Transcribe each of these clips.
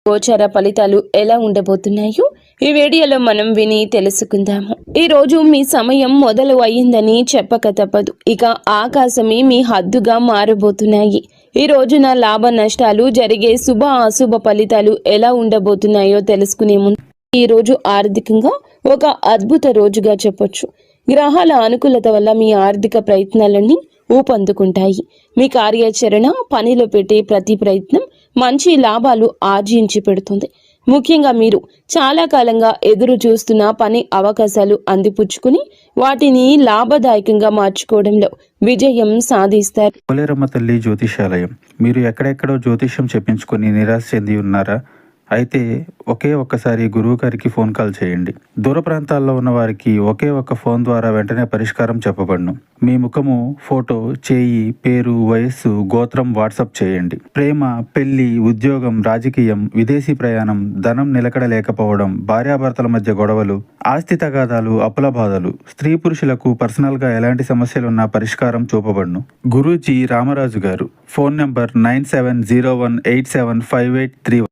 గోచార ఫలితాలు ఎలా ఉండబోతున్నాయో ఈ వీడియోలో మనం విని తెలుసుకుందాము. ఈ రోజు మీ సమయం మొదలు అయ్యిందని చెప్పక తప్పదు. ఇక ఆకాశమే మీ హద్దుగా మారబోతున్నాయి. ఈ రోజున లాభ నష్టాలు జరిగే శుభ అశుభ ఫలితాలు ఎలా ఉండబోతున్నాయో తెలుసుకునే ముందు ఈ రోజు ఆర్థికంగా ఒక అద్భుత రోజుగా చెప్పొచ్చు. గ్రహాల అనుకూలత వల్ల మీ ఆర్థిక ప్రయత్నాలన్నీ ఊపందుకుంటాయి. మీ కార్యాచరణ, పనిలో పెట్టే ప్రతి ప్రయత్నం మంచి లాభాలు ఆర్జించి పెడుతుంది. ముఖ్యంగా మీరు చాలా కాలంగా ఎదురు చూస్తున్న పని అవకాశాలు అందిపుచ్చుకుని వాటిని లాభదాయకంగా మార్చుకోవడంలో విజయం సాధిస్తారు. పోలేరమ్మ తల్లి జ్యోతిషాలయం. మీరు ఎక్కడెక్కడో జ్యోతిష్యం చెప్పించుకొని నిరాశ చెంది ఉన్నారా? అయితే ఒక్కసారి గురువు గారికి ఫోన్ కాల్ చేయండి. దూర ప్రాంతాల్లో ఉన్న వారికి ఒకే ఒక్క ఫోన్ ద్వారా వెంటనే పరిష్కారం చెప్పబడును. మీ ముఖము, ఫోటో, చేయి, పేరు, వయస్సు, గోత్రం వాట్సాప్ చేయండి. ప్రేమ, పెళ్లి, ఉద్యోగం, రాజకీయం, విదేశీ ప్రయాణం, ధనం నిలకడ లేకపోవడం, భార్యాభర్తల మధ్య గొడవలు, ఆస్తి తగాదాలు, అప్పుల బాధలు, స్త్రీ పురుషులకు పర్సనల్ గా ఎలాంటి సమస్యలున్నా పరిష్కారం చూపబడును. గురూజీ రామరాజు గారు. Phone number 9701875831.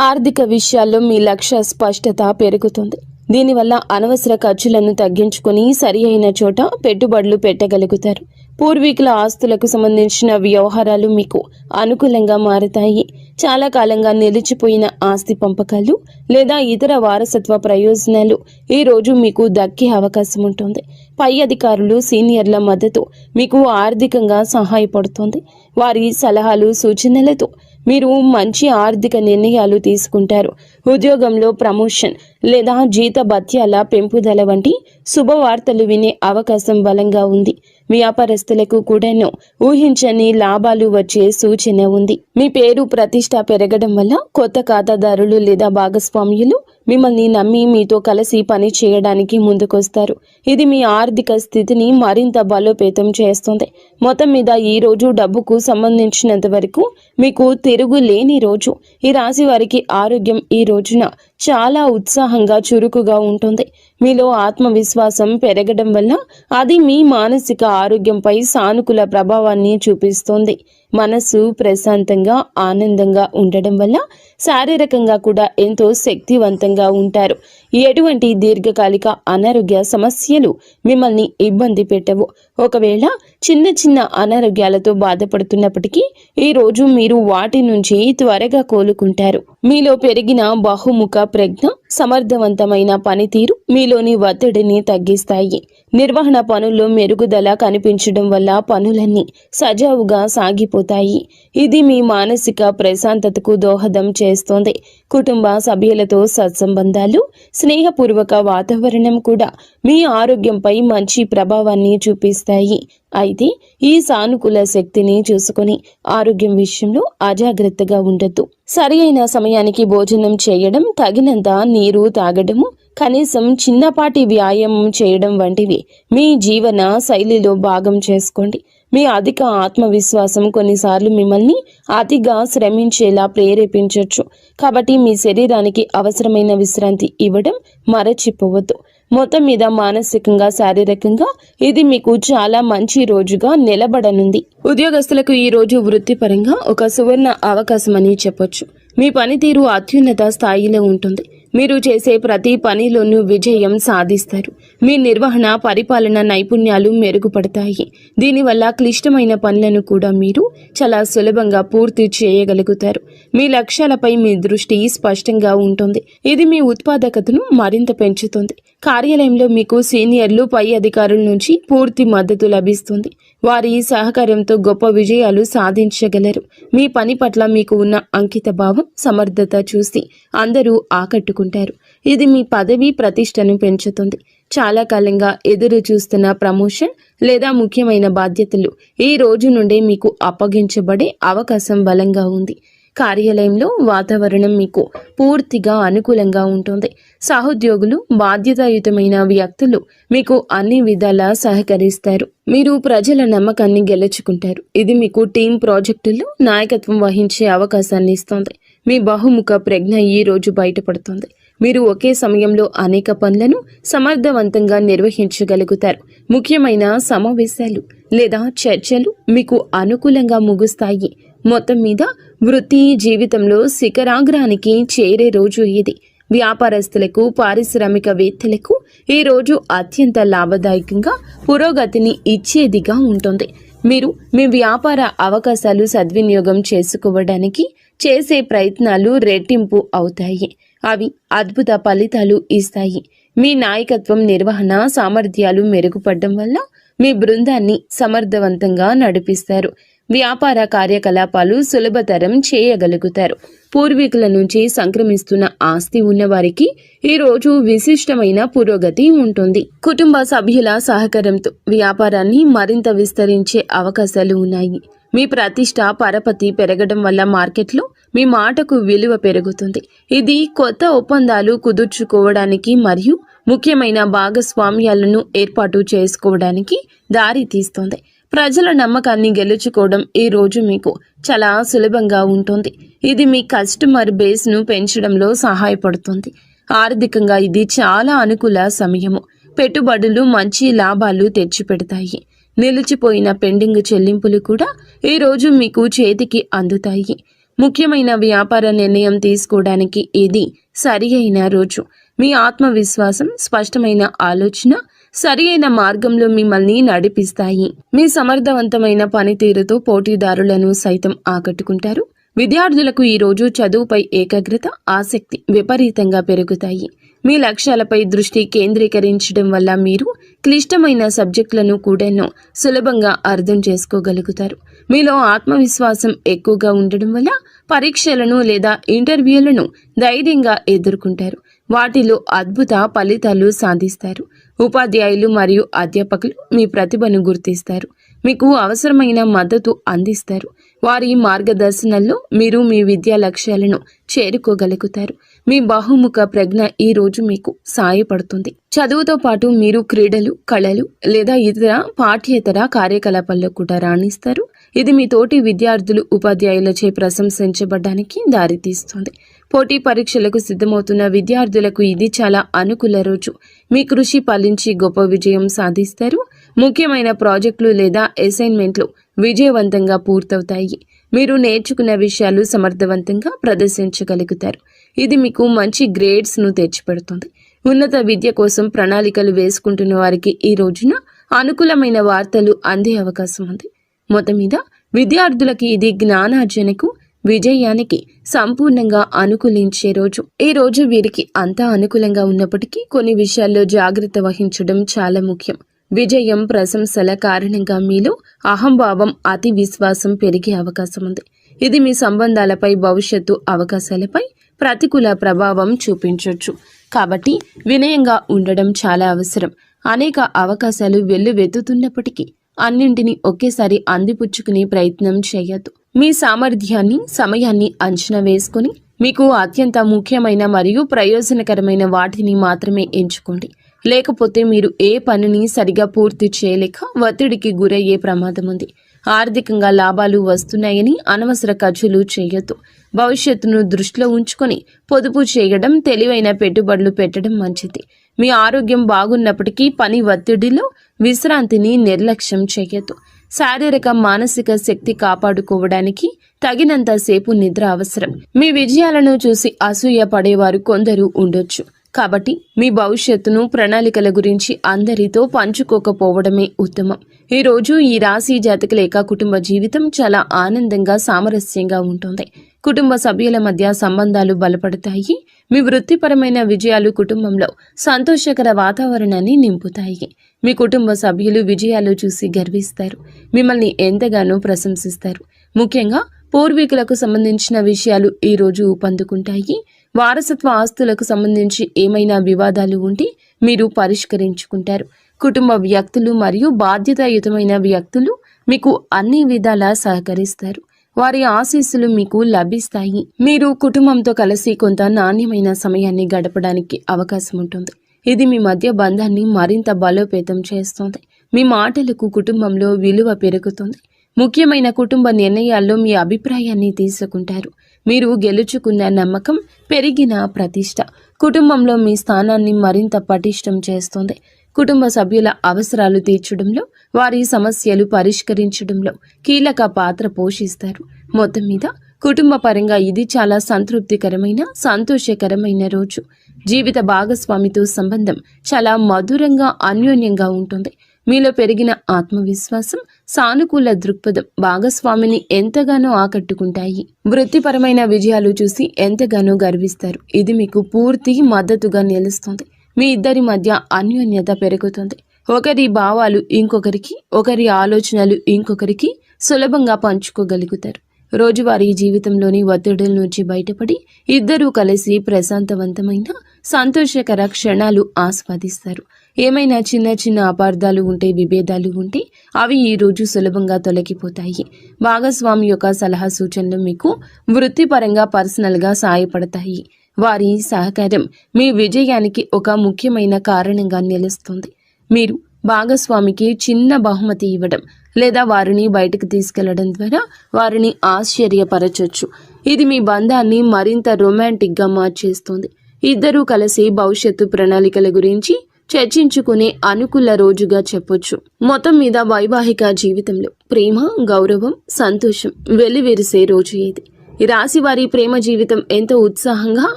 ఆర్థిక విషయాల్లో మీ లక్ష్య స్పష్టత పెరుగుతుంది. దీనివల్ల అనవసర ఖర్చులను తగ్గించుకొని సరి అయిన చోట పెట్టుబడులు పెట్టగలుగుతారు. పూర్వీకుల ఆస్తులకు సంబంధించిన వ్యవహారాలు మీకు అనుకూలంగా మారతాయి. చాలా కాలంగా నిలిచిపోయిన ఆస్తి పంపకాలు లేదా ఇతర వారసత్వ ప్రయోజనాలు ఈ రోజు మీకు దక్కే అవకాశం ఉంటుంది. పై అధికారులు, సీనియర్ల మద్దతు మీకు ఆర్థికంగా సహాయపడుతుంది. వారి సలహాలు, సూచనలతో మీరు మంచి ఆర్థిక నిర్ణయాలు తీసుకుంటారు. ఉద్యోగంలో ప్రమోషన్ లేదా జీతభత్యాల పెంపుదల వంటి శుభవార్తలు వినే అవకాశం బలంగా ఉంది. వ్యాపారస్తులకు కూడాను ఊహించని లాభాలు వచ్చే సూచన ఉంది. మీ పేరు ప్రతిష్ట పెరగడం వల్ల కొత్త ఖాతాదారులు లేదా భాగస్వామ్యులు మిమ్మల్ని నమ్మి మీతో కలిసి పని చేయడానికి ముందుకొస్తారు. ఇది మీ ఆర్థిక స్థితిని మరింత బలోపేతం చేస్తుంది. మొత్తం మీద ఈ రోజు డబ్బుకు సంబంధించినంత వరకు మీకు తిరుగులేని రోజు. ఈ రాశి వారికి ఆరోగ్యం ఈ రోజున చాలా ఉత్సాహంగా, చురుకుగా ఉంటుంది. మీలో ఆత్మవిశ్వాసం పెరగడం వల్ల అది మీ మానసిక ఆరోగ్యంపై సానుకూల ప్రభావాన్ని చూపిస్తుంది. మనసు ప్రశాంతంగా, ఆనందంగా ఉండడం వల్ల శారీరకంగా కూడా ఎంతో శక్తివంతంగా ఉంటారు. ఎటువంటి దీర్ఘకాలిక అనారోగ్య సమస్యలు మిమ్మల్ని ఇబ్బంది పెట్టవు. ఒకవేళ చిన్న చిన్న అనారోగ్యాలతో బాధపడుతున్నప్పటికీ ఈ రోజు మీరు వాటి నుంచి త్వరగా కోలుకుంటారు. మీలో పెరిగిన బహుముఖ ప్రజ్ఞ, సమర్థవంతమైన పనితీరు మీలోని ఒత్తిడిని తగ్గిస్తాయి. నిర్వహణ పనుల్లో మెరుగుదల కనిపించడం వల్ల పనులన్నీ సజావుగా సాగిపోతాయి. ఇది మీ మానసిక ప్రశాంతతకు దోహదం చేస్తుంది. కుటుంబ సభ్యులతో సత్సంబంధాలు, స్నేహపూర్వక వాతావరణం కూడా మీ ఆరోగ్యంపై మంచి ప్రభావాన్ని చూపిస్తాయి. అయితే ఈ సానుకూల శక్తిని చూసుకొని ఆరోగ్యం విషయంలో అజాగ్రత్తగా ఉండొద్దు. సరి అయిన సమయానికి భోజనం చేయడం, తగినంత నీరు తాగడము, కనీసం చిన్నపాటి వ్యాయామం చేయడం వంటివి మీ జీవన శైలిలో భాగం చేసుకోండి. మీ అధిక ఆత్మవిశ్వాసం కొన్నిసార్లు మిమ్మల్ని అతిగా శ్రమించేలా ప్రేరేపించవచ్చు. కాబట్టి మీ శరీరానికి అవసరమైన విశ్రాంతి ఇవ్వడం మరచిపోవద్దు. మొత్తం మీద మానసికంగా, శారీరకంగా ఇది మీకు చాలా మంచి రోజుగా నిలబడనుంది. ఉద్యోగస్తులకు ఈ రోజు వృత్తిపరంగా ఒక సువర్ణ అవకాశం అని చెప్పొచ్చు. మీ పనితీరు అత్యున్నత స్థాయిలో ఉంటుంది. మీరు చేసే ప్రతి పనిలోనూ విజయం సాధిస్తారు. మీ నిర్వహణ, పరిపాలన నైపుణ్యాలు మెరుగుపడతాయి. దీనివల్ల క్లిష్టమైన పనులను కూడా మీరు చాలా సులభంగా పూర్తి చేయగలుగుతారు. మీ లక్ష్యాలపై మీ దృష్టి స్పష్టంగా ఉంటుంది. ఇది మీ ఉత్పాదకతను మరింత పెంచుతుంది. కార్యాలయంలో మీకు సీనియర్లు, పై అధికారుల నుంచి పూర్తి మద్దతు లభిస్తుంది. వారి సహకారంతో గొప్ప విజయాలు సాధించగలరు. మీ పని పట్ల మీకు ఉన్న అంకిత భావం, సమర్థత చూసి అందరూ ఆకట్టుకుంటారు. ఇది మీ పదవి ప్రతిష్టను పెంచుతుంది. చాలా కాలంగా ఎదురు చూస్తున్న ప్రమోషన్ లేదా ముఖ్యమైన బాధ్యతలు ఈ రోజు నుండే మీకు అప్పగించబడే అవకాశం బలంగా ఉంది. కార్యాలయంలో వాతావరణం మీకు పూర్తిగా అనుకూలంగా ఉంటుంది. సహోద్యోగులు, బాధ్యతాయుతమైన వ్యక్తులు మీకు అన్ని విధాలా సహకరిస్తారు. మీరు ప్రజల నమ్మకాన్ని గెలుచుకుంటారు. ఇది మీకు టీం ప్రాజెక్టుల్లో నాయకత్వం వహించే అవకాశాన్ని ఇస్తుంది. మీ బహుముఖ ప్రజ్ఞ ఈ రోజు బయటపడుతుంది. మీరు ఒకే సమయంలో అనేక పనులను సమర్థవంతంగా నిర్వహించగలుగుతారు. ముఖ్యమైన సమావేశాలు లేదా చర్చలు మీకు అనుకూలంగా ముగుస్తాయి. మొత్తం మీద వృత్తి జీవితంలో శిఖరాగ్రానికి చేరే రోజు ఇది. వ్యాపారస్తులకు, పారిశ్రామికవేత్తలకు ఈ రోజు అత్యంత లాభదాయకంగా పురోగతిని ఇచ్చేదిగా ఉంటుంది. మీరు మీ వ్యాపార అవకాశాలు సద్వినియోగం చేసుకోవడానికి చేసే ప్రయత్నాలు రెట్టింపు అవుతాయి. అవి అద్భుత ఫలితాలు ఇస్తాయి. మీ నాయకత్వం, నిర్వహణ సామర్థ్యాలు మెరుగుపడడం వల్ల మీ బృందాన్ని సమర్థవంతంగా నడిపిస్తారు. వ్యాపార కార్యకలాపాలు సులభతరం చేయగలుగుతారు. పూర్వీకుల నుంచి సంక్రమిస్తున్న ఆస్తి ఉన్నవారికి ఈ రోజు విశిష్టమైన పురోగతి ఉంటుంది. కుటుంబ సభ్యుల సహకారంతో వ్యాపారాన్ని మరింత విస్తరించే అవకాశాలు ఉన్నాయి. మీ ప్రతిష్ట, పరపతి పెరగడం వల్ల మార్కెట్లో మీ మాటకు విలువ పెరుగుతుంది. ఇది కొత్త ఒప్పందాలు కుదుర్చుకోవడానికి మరియు ముఖ్యమైన భాగస్వామ్యాలను ఏర్పాటు చేసుకోవడానికి దారి తీస్తుంది. ప్రజల నమ్మకాన్ని గెలుచుకోవడం ఈ రోజు మీకు చాలా సులభంగా ఉంటుంది. ఇది మీ కస్టమర్ బేస్ను పెంచడంలో సహాయపడుతుంది. ఆర్థికంగా ఇది చాలా అనుకూల సమయము. పెట్టుబడులు మంచి లాభాలు తెచ్చిపెడతాయి. నిలిచిపోయిన పెండింగ్ చెల్లింపులు కూడా ఈ రోజు మీకు చేతికి అందుతాయి. ముఖ్యమైన వ్యాపార నిర్ణయం తీసుకోవడానికి ఇది సరి అయిన రోజు. మీ ఆత్మవిశ్వాసం, స్పష్టమైన ఆలోచన సరి అయిన మార్గంలో మిమ్మల్ని నడిపిస్తాయి. మీ సమర్థవంతమైన పనితీరుతో పోటీదారులను సైతం ఆకట్టుకుంటారు. విద్యార్థులకు ఈ రోజు చదువుపై ఏకాగ్రత, ఆసక్తి విపరీతంగా పెరుగుతాయి. మీ లక్ష్యాలపై దృష్టి కేంద్రీకరించడం వల్ల మీరు క్లిష్టమైన సబ్జెక్టులను కూడా సులభంగా అర్థం చేసుకోగలుగుతారు. మీలో ఆత్మవిశ్వాసం ఎక్కువగా ఉండడం వల్ల పరీక్షలను లేదా ఇంటర్వ్యూలను ధైర్యంగా ఎదుర్కొంటారు. వాటిలో అద్భుత ఫలితాలు సాధిస్తారు. ఉపాధ్యాయులు మరియు అధ్యాపకులు మీ ప్రతిభను గుర్తిస్తారు. మీకు అవసరమైన మద్దతు అందిస్తారు. వారి మార్గదర్శనంలో మీరు మీ విద్యా లక్ష్యాలను చేరుకోగలుగుతారు. మీ బహుముఖ ప్రజ్ఞ ఈ రోజు మీకు సహాయపడుతుంది. చదువుతో పాటు మీరు క్రీడలు, కళలు లేదా ఇతర పాఠ్యేతర కార్యకలాపాల్లో కూడా రాణిస్తారు. ఇది మీ తోటి విద్యార్థులు, ఉపాధ్యాయులచే ప్రశంసించబడడానికి దారితీస్తుంది. పోటీ పరీక్షలకు సిద్ధమవుతున్న విద్యార్థులకు ఇది చాలా అనుకూల రోజు. మీ కృషి ఫలించి గొప్ప విజయం సాధిస్తారు. ముఖ్యమైన ప్రాజెక్టులు లేదా అసైన్మెంట్లు విజయవంతంగా పూర్తవుతాయి. మీరు నేర్చుకున్న విషయాలు సమర్థవంతంగా ప్రదర్శించగలుగుతారు. ఇది మీకు మంచి గ్రేడ్స్ను తెచ్చిపెడుతుంది. ఉన్నత విద్య కోసం ప్రణాళికలు వేసుకుంటున్న వారికి ఈ రోజున అనుకూలమైన వార్తలు అందే అవకాశం ఉంది. మొత్తం మీద విద్యార్థులకి ఇది జ్ఞానార్జనకు, విజయానికి సంపూర్ణంగా అనుకూలించే రోజు. ఈ రోజు వీరికి అంతా అనుకూలంగా ఉన్నప్పటికీ కొన్ని విషయాల్లో జాగ్రత్త వహించడం చాలా ముఖ్యం. విజయం, ప్రశంసల కారణంగా మీలో అహంభావం, అతి విశ్వాసం పెరిగే అవకాశం ఉంది. ఇది మీ సంబంధాలపై, భవిష్యత్తు అవకాశాలపై ప్రతికూల ప్రభావం చూపించవచ్చు. కాబట్టి వినయంగా ఉండడం చాలా అవసరం. అనేక అవకాశాలు వెల్లువెత్తుతున్నప్పటికీ అన్నింటినీ ఒకేసారి అందిపుచ్చుకునే ప్రయత్నం చేయొద్దు. మీ సామర్థ్యాన్ని, సమయాన్ని అంచనా వేసుకుని మీకు అత్యంత ముఖ్యమైన మరియు ప్రయోజనకరమైన వాటిని మాత్రమే ఎంచుకోండి. లేకపోతే మీరు ఏ పనిని సరిగా పూర్తి చేయలేక ఒత్తిడికి గురయ్యే ప్రమాదం ఉంది. ఆర్థికంగా లాభాలు వస్తున్నాయని అనవసర ఖర్చులు చేయొద్దు. భవిష్యత్తును దృష్టిలో ఉంచుకొని పొదుపు చేయడం, తెలివైన పెట్టుబడులు పెట్టడం మంచిది. మీ ఆరోగ్యం బాగున్నప్పటికీ పని ఒత్తిడిలో విశ్రాంతిని నిర్లక్ష్యం చేయొద్దు. శారీరక, మానసిక శక్తి కాపాడుకోవడానికి తగినంత సేపు నిద్ర అవసరం. మీ విజయాలను చూసి అసూయ పడేవారు కొందరు ఉండొచ్చు. కాబట్టి మీ భవిష్యత్తును, ప్రణాళికల గురించి అందరితో పంచుకోకపోవడమే ఉత్తమం. ఈ రోజు ఈ రాశి జాతకుల యొక్క కుటుంబ జీవితం చాలా ఆనందంగా, సామరస్యంగా ఉంటుంది. కుటుంబ సభ్యుల మధ్య సంబంధాలు బలపడతాయి. మీ వృత్తిపరమైన విజయాలు కుటుంబంలో సంతోషకర వాతావరణాన్ని నింపుతాయి. మీ కుటుంబ సభ్యులు విజయాలు చూసి గర్విస్తారు. మిమ్మల్ని ఎంతగానో ప్రశంసిస్తారు. ముఖ్యంగా పూర్వీకులకు సంబంధించిన విషయాలు ఈ రోజు ఊపందుకుంటాయి. వారసత్వ ఆస్తులకు సంబంధించి ఏమైనా వివాదాలు ఉంటే మీరు పరిష్కరించుకుంటారు. కుటుంబ వ్యక్తులు మరియు బాధ్యతాయుతమైన వ్యక్తులు మీకు అన్ని విధాలా సహకరిస్తారు. వారి ఆశీస్సులు మీకు లభిస్తాయి. మీరు కుటుంబంతో కలిసి కొంత నాణ్యమైన సమయాన్ని గడపడానికి అవకాశం ఉంటుంది. ఇది మీ మధ్య బంధాన్ని మరింత బలోపేతం చేస్తుంది. మీ మాటలకు కుటుంబంలో విలువ పెరుగుతుంది. ముఖ్యమైన కుటుంబ నిర్ణయాల్లో మీ అభిప్రాయాన్ని తీసుకుంటారు. మీరు గెలుచుకున్న నమ్మకం, పెరిగిన ప్రతిష్ట కుటుంబంలో మీ స్థానాన్ని మరింత పటిష్టం చేస్తుంది. కుటుంబ సభ్యుల అవసరాలు తీర్చడంలో, వారి సమస్యలు పరిష్కరించడంలో కీలక పాత్ర పోషిస్తారు. మొత్తం మీద కుటుంబ పరంగా ఇది చాలా సంతృప్తికరమైన సంతోషకరమైన రోజు. జీవిత భాగస్వామితో సంబంధం చాలా మధురంగా అన్యోన్యంగా ఉంటుంది. మీలో పెరిగిన ఆత్మవిశ్వాసం, సానుకూల దృక్పథం భాగస్వామిని ఎంతగానో ఆకట్టుకుంటాయి. వృత్తిపరమైన విజయాలు చూసి ఎంతగానో గర్విస్తారు. ఇది మీకు పూర్తి మద్దతుగా నిలుస్తుంది. మీ ఇద్దరి మధ్య అన్యోన్యత పెరుగుతుంది. ఒకరి భావాలు ఇంకొకరికి, ఒకరి ఆలోచనలు ఇంకొకరికి సులభంగా పంచుకోగలుగుతారు. రోజువారీ జీవితంలోని ఒత్తిడుల నుంచి బయటపడి ఇద్దరూ కలిసి ప్రశాంతవంతమైన సంతోషకర క్షణాలు ఆస్వాదిస్తారు. ఏమైనా చిన్న చిన్న అపార్థాలు ఉంటే, విభేదాలు ఉంటే అవి ఈ రోజు సులభంగా తొలగిపోతాయి. భాగస్వామి యొక్క సలహా సూచనలు మీకు వృత్తిపరంగా పర్సనల్గా సాయపడతాయి. వారి సహకారం మీ విజయానికి ఒక ముఖ్యమైన కారణంగా నిలుస్తుంది. మీరు భాగస్వామికి చిన్న బహుమతి ఇవ్వడం లేదా వారిని బయటకు తీసుకెళ్లడం ద్వారా వారిని ఆశ్చర్యపరచొచ్చు. ఇది మీ బంధాన్ని మరింత రొమాంటిక్గా మార్చేస్తుంది. ఇద్దరూ కలిసి భవిష్యత్తు ప్రణాళికల గురించి చర్చించుకునే అనుకూల రోజుగా చెప్పొచ్చు. మొత్తం మీద వైవాహిక జీవితంలో ప్రేమ, గౌరవం, సంతోషం వెల్లివిరిసే రోజు ఇది. ఈ రాశి వారి ప్రేమ జీవితం ఎంతో ఉత్సాహంగా,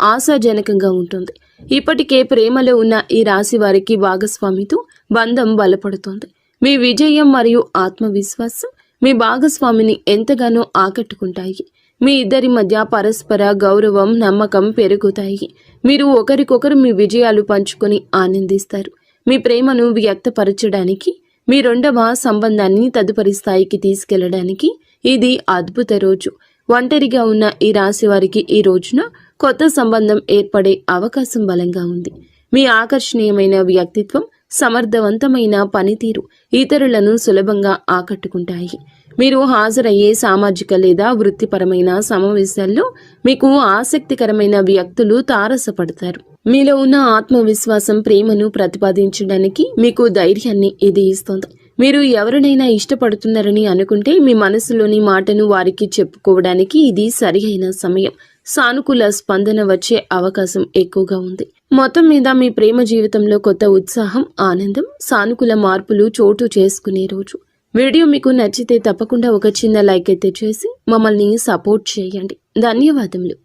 ఆశాజనకంగా ఉంటుంది. ఇప్పటికే ప్రేమలో ఉన్న ఈ రాశి వారికి భాగస్వామితో బంధం బలపడుతోంది. మీ విజయం మరియు ఆత్మవిశ్వాసం మీ భాగస్వామిని ఎంతగానో ఆకట్టుకుంటాయి. మీ ఇద్దరి మధ్య పరస్పర గౌరవం, నమ్మకం పెరుగుతాయి. మీరు ఒకరికొకరు మీ విజయాలు పంచుకొని ఆనందిస్తారు. మీ ప్రేమను వ్యక్తపరచడానికి, మీ రెండవ సంబంధాన్ని తదుపరి స్థాయికి తీసుకెళ్లడానికి ఇది అద్భుత రోజు. ఒంటరిగా ఉన్న ఈ రాశి వారికి ఈ రోజున కొత్త సంబంధం ఏర్పడే అవకాశం బలంగా ఉంది. మీ ఆకర్షణీయమైన వ్యక్తిత్వం, సమర్థవంతమైన పనితీరు ఇతరులను సులభంగా ఆకట్టుకుంటాయి. మీరు హాజరయ్యే సామాజిక లేదా వృత్తిపరమైన సమావేశాల్లో మీకు ఆసక్తికరమైన వ్యక్తులు తారసపడతారు. మీలో ఉన్న ఆత్మవిశ్వాసం ప్రేమను ప్రతిపాదించడానికి మీకు ధైర్యాన్ని ఇది ఇస్తుంది. మీరు ఎవరినైనా ఇష్టపడుతున్నారని అనుకుంటే మీ మనసులోని మాటను వారికి చెప్పుకోవడానికి ఇది సరియైన సమయం. సానుకూల స్పందన వచ్చే అవకాశం ఎక్కువగా ఉంది. మొత్తం మీద మీ ప్రేమ జీవితంలో కొత్త ఉత్సాహం, ఆనందం, సానుకూల మార్పులు చోటు చేసుకునే రోజు. వీడియో మీకు నచ్చితే తప్పకుండా ఒక చిన్న లైక్ అయితే చేసి మమ్మల్ని సపోర్ట్ చేయండి. ధన్యవాదములు.